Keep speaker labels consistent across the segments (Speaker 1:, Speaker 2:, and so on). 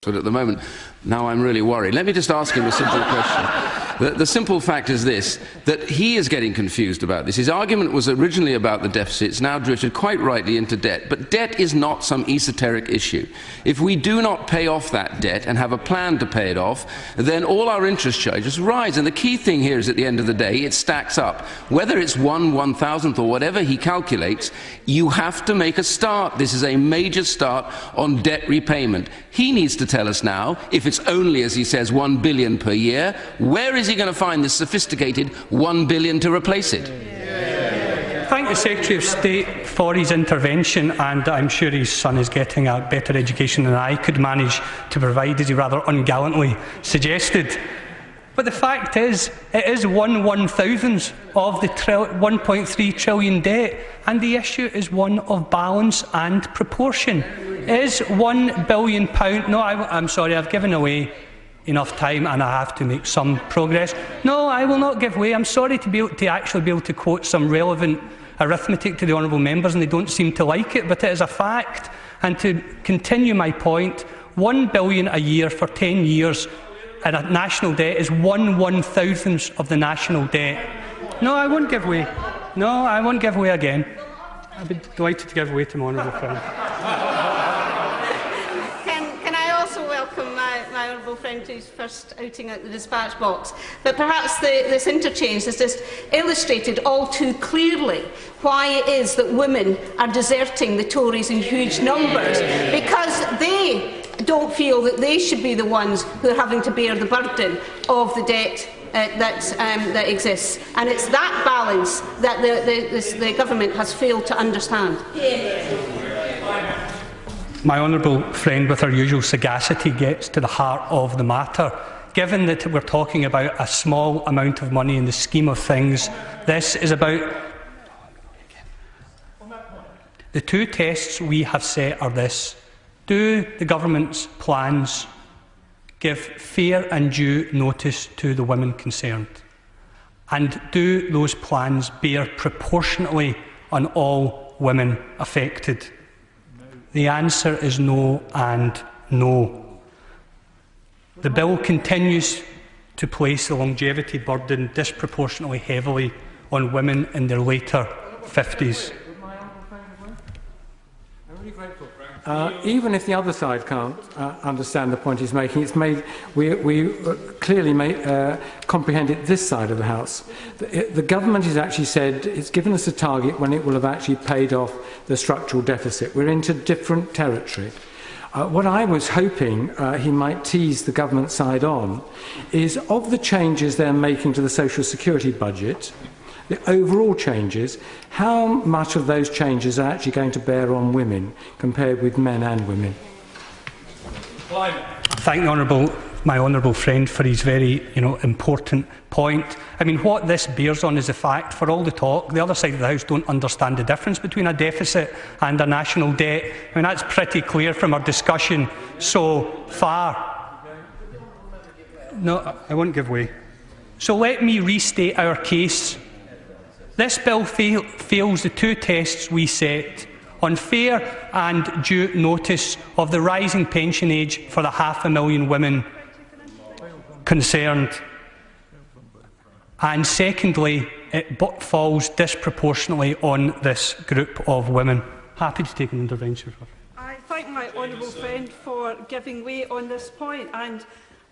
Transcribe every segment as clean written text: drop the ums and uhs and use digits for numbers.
Speaker 1: But at the moment, now I'm really worried. Let me just ask him a simple question. The simple fact is this, that he is getting confused about this. His argument was originally about the deficit. It's now drifted quite rightly into debt. But debt is not some esoteric issue. If we do not pay off that debt and have a plan to pay it off, then all our interest charges rise. And the key thing here is, at the end of the day, it stacks up. Whether it's 1/1000th or whatever he calculates, you have to make a start. This is a major start on debt repayment. He needs to tell us now, if it's only, as he says, 1 billion per year, where is he going to find this sophisticated 1 billion to replace it?
Speaker 2: Thank the Secretary of State for his intervention, and I'm sure his son is getting a better education than I could manage to provide, as he rather ungallantly suggested. But the fact is, it is 1/1000th of the 1.3 trillion debt, and the issue is one of balance and proportion. Is £1 billion... No, I'm sorry, I've given away enough time and I have to make some progress. No, I will not give way. I'm sorry to actually be able to quote some relevant arithmetic to the honourable members, and they don't seem to like it, but it is a fact. And to continue my point, 1 billion a year for 10 years and a national debt is 1/1000th of the national debt. No, I won't give way. No, I won't give way again. I'd be delighted to give way to my honourable friend.
Speaker 3: Can I also welcome my honourable friend to his first outing at the dispatch box? But perhaps this interchange has just illustrated all too clearly why it is that women are deserting the Tories in huge numbers, because they don't feel that they should be the ones who are having to bear the burden of the debt that exists. And it's that balance that the government has failed to understand.
Speaker 2: My honourable friend, with her usual sagacity, gets to the heart of the matter. Given that we're talking about a small amount of money in the scheme of things, this is about... The two tests we have set are this. Do the government's plans give fair and due notice to the women concerned? And do those plans bear proportionately on all women affected? The answer is no and no. The bill continues to place the longevity burden disproportionately heavily on women in their later 50s.
Speaker 4: Even if the other side can't understand the point he's making, we clearly comprehend it this side of the House. The government has actually said it's given us a target when it will have actually paid off the structural deficit. We're into different territory. What I was hoping he might tease the government side on is, of the changes they're making to the social security budget, the overall changes, how much of those changes are actually going to bear on women compared with men and women?
Speaker 2: Thank my honourable friend for his very important point. I mean, what this bears on is the fact, for all the talk, the other side of the House don't understand the difference between a deficit and a national debt. I mean, that's pretty clear from our discussion so far. No, I won't give way. So let me restate our case. This bill fails the two tests we set on fair and due notice of the rising pension age for the 500,000 women concerned. And secondly, it falls disproportionately on this group of women. Happy to take an intervention.
Speaker 5: I thank my honourable friend for giving way on this point, and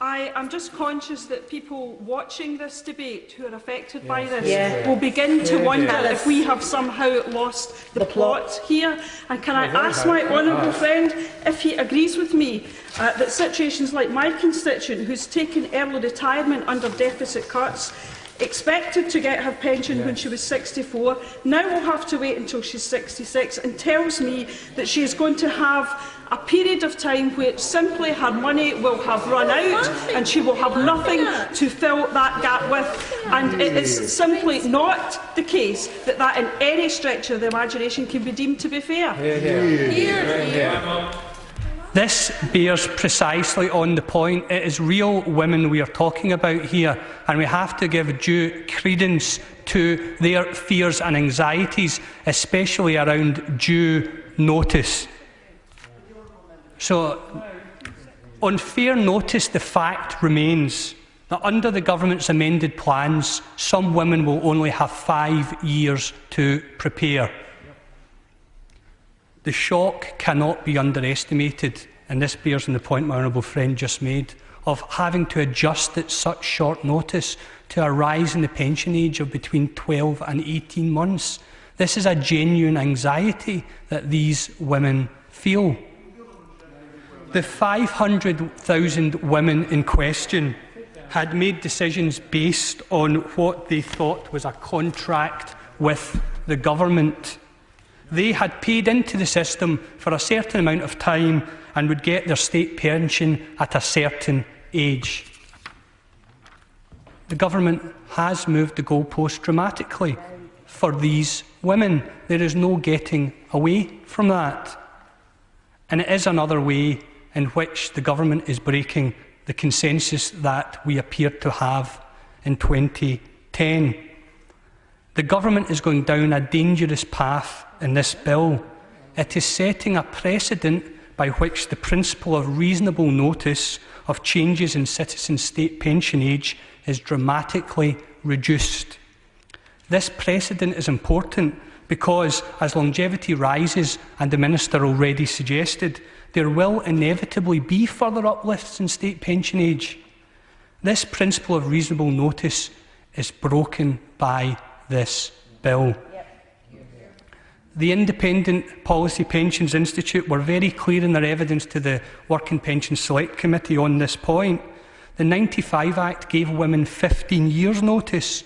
Speaker 5: I am just conscious that people watching this debate who are affected by this will begin to wonder if we have somehow lost the plot here. And can I ask my honourable friend if he agrees with me that situations like my constituent, who's taken early retirement under deficit cuts, expected to get her pension when she was 64, now will have to wait until she's 66, and tells me that she is going to have a period of time where simply her money will have run out and she will have nothing to fill that gap with. And it is simply not the case that that in any stretch of the imagination can be deemed to be fair.
Speaker 2: This bears precisely on the point. It is real women we are talking about here, and we have to give due credence to their fears and anxieties, especially around due notice. So, On fair notice, the fact remains that under the government's amended plans, some women will only have 5 years to prepare. The shock cannot be underestimated, and this bears on the point my honourable friend just made, of having to adjust at such short notice to a rise in the pension age of between 12 and 18 months. This is a genuine anxiety that these women feel. The 500,000 women in question had made decisions based on what they thought was a contract with the government. They had paid into the system for a certain amount of time and would get their state pension at a certain age. The government has moved the goalpost dramatically for these women. There is no getting away from that. And it is another way in which the government is breaking the consensus that we appeared to have in 2010. The government is going down a dangerous path in this bill. It is setting a precedent by which the principle of reasonable notice of changes in citizens' state pension age is dramatically reduced. This precedent is important because, as longevity rises, and the Minister already suggested, there will inevitably be further uplifts in state pension age. This principle of reasonable notice is broken by this bill. The Independent Policy Pensions Institute were very clear in their evidence to the Working Pensions Select Committee on this point. The 95 Act gave women 15 years' notice,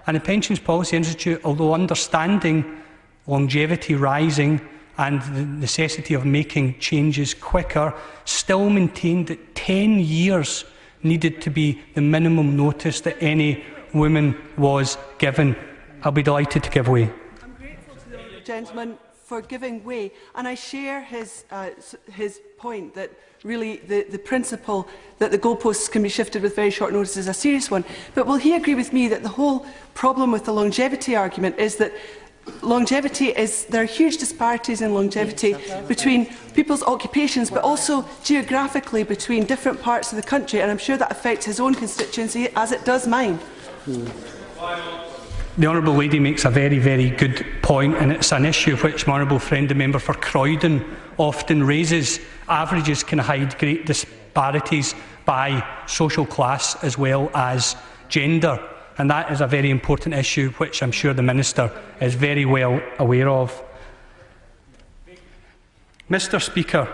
Speaker 2: and the Pensions Policy Institute, although understanding longevity rising and the necessity of making changes quicker, still maintained that 10 years needed to be the minimum notice that any woman was given. I'll be delighted to give way.
Speaker 6: I'm grateful to the gentleman for giving way, and I share his point that really the principle that the goalposts can be shifted with very short notice is a serious one. But will he agree with me that the whole problem with the longevity argument is that there are huge disparities in longevity between people's occupations, but also geographically between different parts of the country, and I'm sure that affects his own constituency as it does mine.
Speaker 2: The Honourable Lady makes a very, very good point, and it's an issue which my honourable friend, the member for Croydon, often raises. Averages can hide great disparities by social class as well as gender, and that is a very important issue which I'm sure the Minister is very well aware of. Mr. Speaker,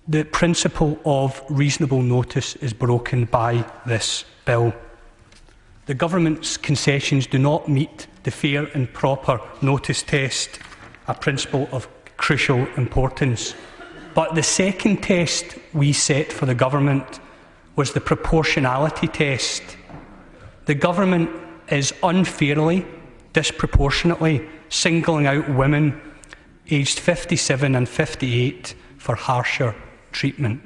Speaker 2: the principle of reasonable notice is broken by this bill. The government's concessions do not meet the fair and proper notice test, a principle of crucial importance. But the second test we set for the government was the proportionality test. The government is unfairly, disproportionately singling out women aged 57 and 58 for harsher treatment.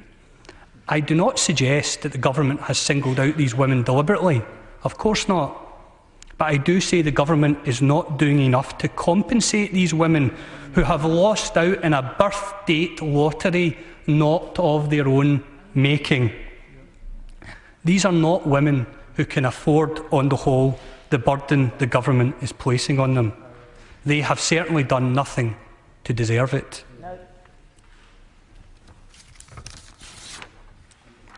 Speaker 2: I do not suggest that the government has singled out these women deliberately. Of course not. But I do say the government is not doing enough to compensate these women who have lost out in a birth date lottery not of their own making. These are not women who can afford, on the whole, the burden the government is placing on them. They have certainly done nothing to deserve it. No.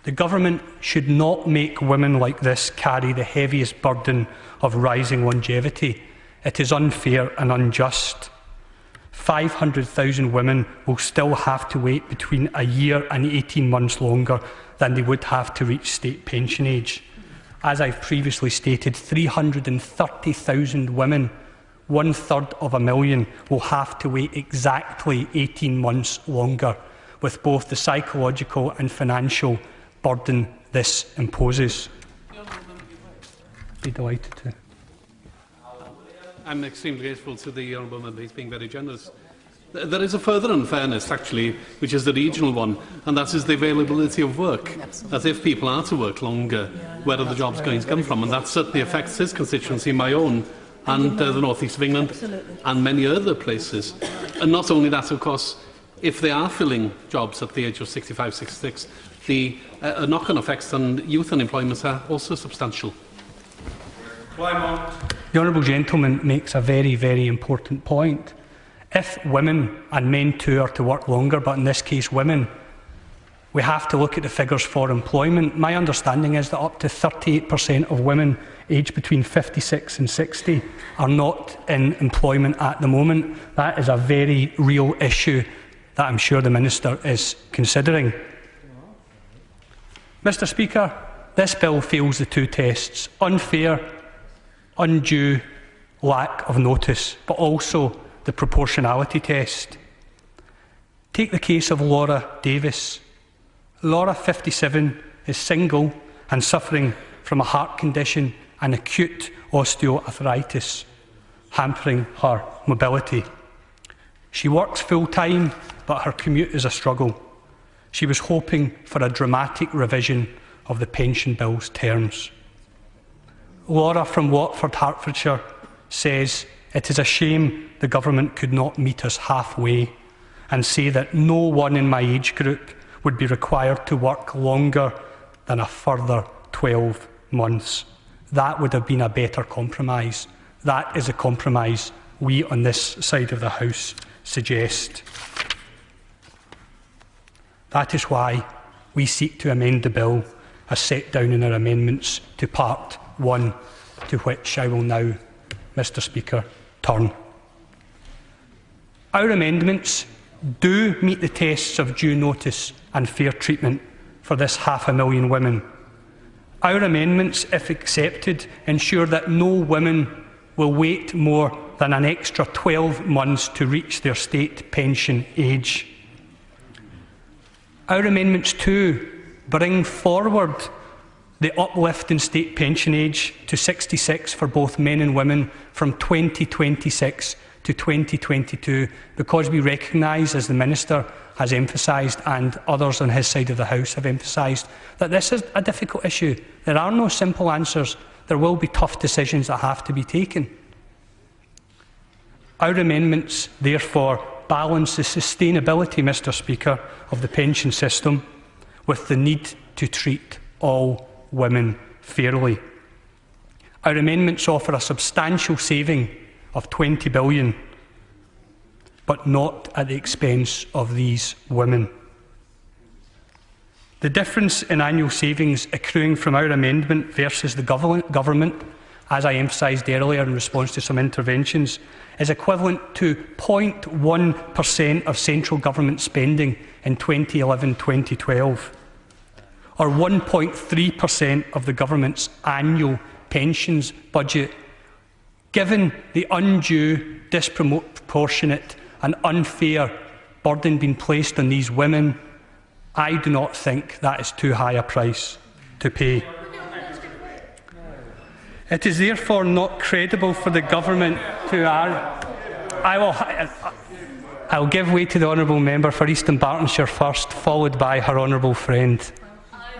Speaker 2: The government should not make women like this carry the heaviest burden of rising longevity. It is unfair and unjust. 500,000 women will still have to wait between a year and 18 months longer than they would have to reach state pension age. As I've previously stated, 330,000 women, 1/3 of a million, will have to wait exactly 18 months longer, with both the psychological and financial burden this imposes. Be delighted to.
Speaker 7: I'm extremely grateful to the Honourable Member. He's being very generous. There is a further unfairness, actually, which is the regional one, and that is the availability of work. As if people are to work longer, where are the jobs going to come from? And that certainly affects his constituency, my own, and the North East of England, and many other places. And not only that, of course, if they are filling jobs at the age of 65, 66, the knock-on effects on youth unemployment are also substantial.
Speaker 2: The honourable gentleman makes a very, very important point. If women, and men too, are to work longer, but in this case women, we have to look at the figures for employment. My understanding is that up to 38% of women aged between 56 and 60 are not in employment at the moment. That is a very real issue that I'm sure the Minister is considering. Mr Speaker, this bill fails the two tests: unfair, undue lack of notice, but also the proportionality test. Take the case of Laura Davis. Laura, 57, is single and suffering from a heart condition and acute osteoarthritis, hampering her mobility. She works full-time, but her commute is a struggle. She was hoping for a dramatic revision of the pension bill's terms. Laura from Watford, Hertfordshire, says it is a shame the government could not meet us halfway, and say that no one in my age group would be required to work longer than a further 12 months. That would have been a better compromise. That is a compromise we on this side of the House suggest. That is why we seek to amend the bill as set down in our amendments to Part 1, to which I will now, Mr Speaker, turn. Our amendments do meet the tests of due notice and fair treatment for this 500,000 women. Our amendments, if accepted, ensure that no women will wait more than an extra 12 months to reach their state pension age. Our amendments too bring forward the uplift in state pension age to 66 for both men and women from 2026 to 2022, because we recognise, as the Minister has emphasised and others on his side of the House have emphasised, that this is a difficult issue. There are no simple answers. There will be tough decisions that have to be taken. Our amendments, therefore, balance the sustainability, Mr Speaker, of the pension system with the need to treat all women fairly. Our amendments offer a substantial saving of $20 billion, but not at the expense of these women. The difference in annual savings accruing from our amendment versus the government, as I emphasised earlier in response to some interventions, is equivalent to 0.1% of central government spending in 2011-2012, or 1.3% of the government's annual pensions budget. Given the undue, disproportionate and unfair burden being placed on these women, I do not think that is too high a price to pay. It is therefore not credible for the government to I'll give way to the honourable member for East and Bartonshire first, followed by her honourable friend.